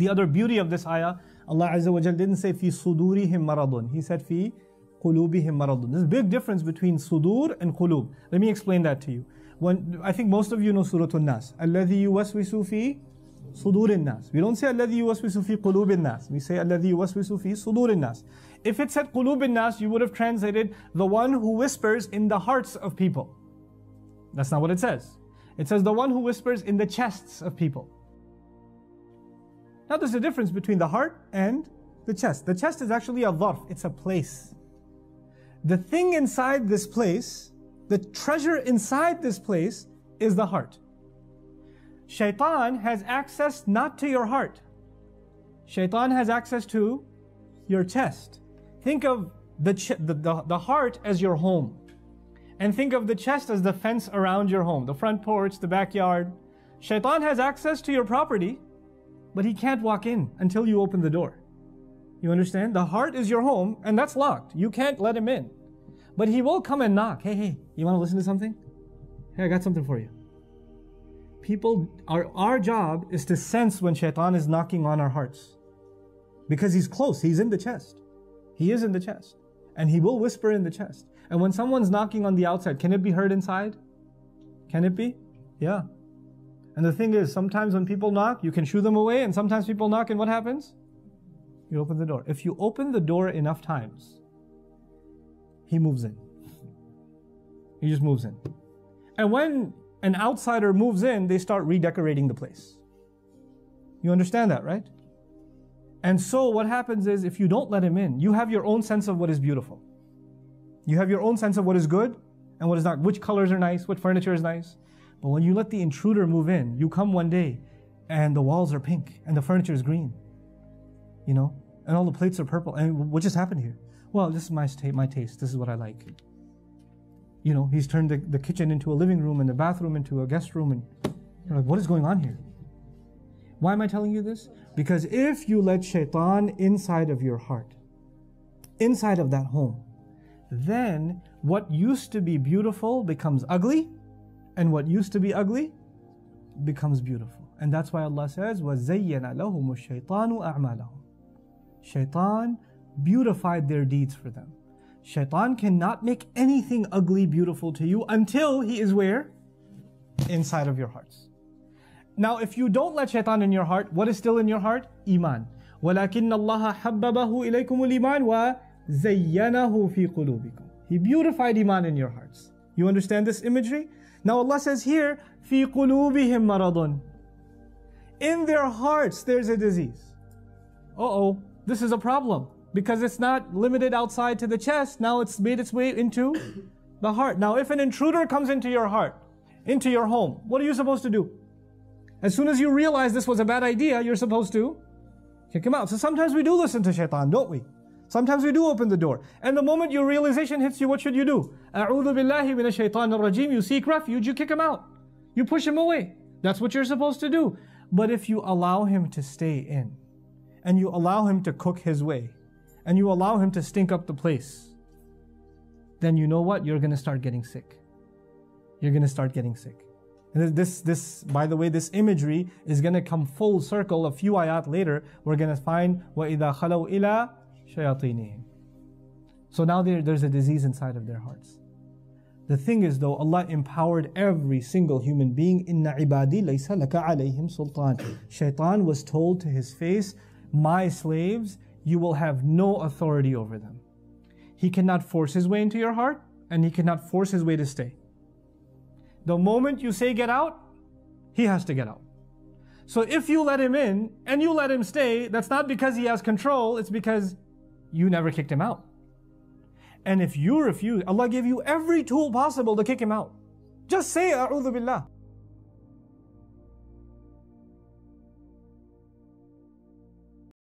The other beauty of this ayah, Allah Azza wa Jal didn't say fi sudurihim maradun. He said fi qulubihim maradun. There's a big difference between sudur and qulub. Let me explain that to you. I think most of you know Surah An-Nas. Alladhi yuwaswisu fi sudurin nas. We don't say alladhi yuwaswisu fi qulubin nas. We say alladhi yuwaswisu fi sudurin nas. If it said qulubin nas, you would have translated the one who whispers in the hearts of people. That's not what it says. It says the one who whispers in the chests of people. Now there's a difference between the heart and the chest. The chest is actually a dharf. It's a place. The thing inside this place, the treasure inside this place is the heart. Shaitan has access not to your heart. Shaitan has access to your chest. Think of the heart as your home. And think of the chest as the fence around your home, the front porch, the backyard. Shaitan has access to your property, but he can't walk in until you open the door. You understand? The heart is your home, and that's locked. You can't let him in. But he will come and knock. Hey, you want to listen to something? Hey, I got something for you. Our job is to sense when Shaitan is knocking on our hearts. Because he's close, he's in the chest. He is in the chest. And he will whisper in the chest. And when someone's knocking on the outside, can it be heard inside? Can it be? Yeah. And the thing is, sometimes when people knock, you can shoo them away, and sometimes people knock and what happens? You open the door. If you open the door enough times, he moves in. He just moves in. And when an outsider moves in, they start redecorating the place. You understand that, right? And so what happens is, if you don't let him in, you have your own sense of what is beautiful. You have your own sense of what is good and what is not, which colors are nice, what furniture is nice. But when you let the intruder move in, you come one day and the walls are pink and the furniture is green, you know, and all the plates are purple. And what just happened here? Well, this is my taste. This is what I like. You know, he's turned the kitchen into a living room and the bathroom into a guest room, and you're like, what is going on here? Why am I telling you this? Because if you let Shaitan inside of your heart, inside of that home, then what used to be beautiful becomes ugly, and what used to be ugly becomes beautiful. And that's why Allah says, وَزَيَّنَ لَهُمُ الشَّيْطَانُ أَعْمَالَهُم. Shaitan beautified their deeds for them. Shaitan cannot make anything ugly beautiful to you until he is where? Inside of your hearts. Now, if you don't let Shaitan in your heart, what is still in your heart? Iman. وَلَكِنَّ اللَّهَ حَبَّبَهُ إِلَيْكُمُ الْإِيمَانِ وَزَيَّنَهُ فِي قُلُوبِكُم. He beautified Iman in your hearts. You understand this imagery? Now Allah says here, فِي قُلُوبِهِمْ مَرَضٌ. In their hearts there's a disease. This is a problem. Because it's not limited outside to the chest, now it's made its way into the heart. Now if an intruder comes into your heart, into your home, what are you supposed to do? As soon as you realize this was a bad idea, you're supposed to kick him out. So sometimes we do listen to Shaitan, don't we? Sometimes we do open the door. And the moment your realization hits you, what should you do? أَعُوذُ بِاللَّهِ مِنَ الشَّيْطَانِ الرَّجِيمِ. You seek refuge, you kick him out. You push him away. That's what you're supposed to do. But if you allow him to stay in, and you allow him to cook his way, and you allow him to stink up the place, then you know what? You're going to start getting sick. You're going to start getting sick. And this, by the way, this imagery is going to come full circle. A few ayat later, we're going to find وَإِذَا خَلَوْا إِلَىٰ شَيَاطِينِهِمْ. So now there's a disease inside of their hearts. The thing is though, Allah empowered every single human being. إِنَّ عِبَادِي لَيْسَ لَكَ عَلَيْهِمْ سُلْطَانٍ. Shaitan was told to his face, my slaves, you will have no authority over them. He cannot force his way into your heart, and he cannot force his way to stay. The moment you say get out, he has to get out. So if you let him in, and you let him stay, that's not because he has control, it's because you never kicked him out. And if you refuse, Allah gave you every tool possible to kick him out. Just say, A'udhu Billah.